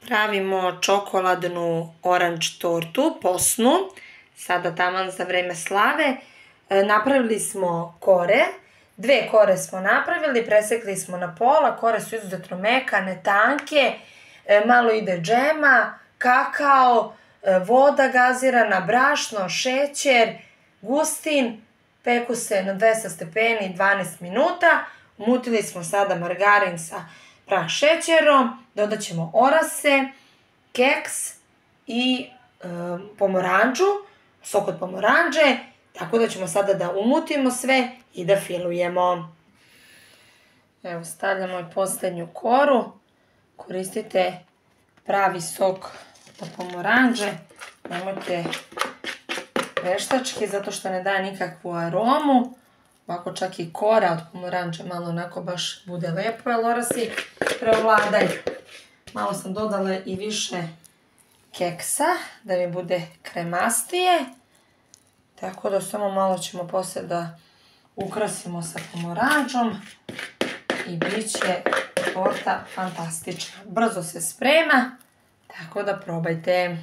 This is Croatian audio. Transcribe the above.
Pravimo čokoladnu oranž tortu, posnu, sada taman za vreme slave. Napravili smo kore, 2 kore smo napravili, presekli smo na pola, kore su izuzetno mekane, tanke, malo ide džema, kakao, voda gazirana, brašno, šećer, gustin, peku se na 200 stepeni 12 minuta, umutili smo sada margarin sa prah šećerom, dodat ćemo orase, keks i pomoranđu, sok od pomoranđe, tako da ćemo sada da umutimo sve i da filujemo. Evo, stavljamo i posljednju koru, koristite pravi sok od pomoranđe, nemojte veštački zato što ne daje nikakvu aromu. Ovako čak i kora od pomoranđe malo onako baš bude lepo, jer orasi preovladaju. Malo sam dodala i više keksa da mi bude kremastije. Tako da samo malo ćemo poslije da ukrasimo sa pomoranđom i bit će torta fantastična. Brzo se sprema, tako da probajte.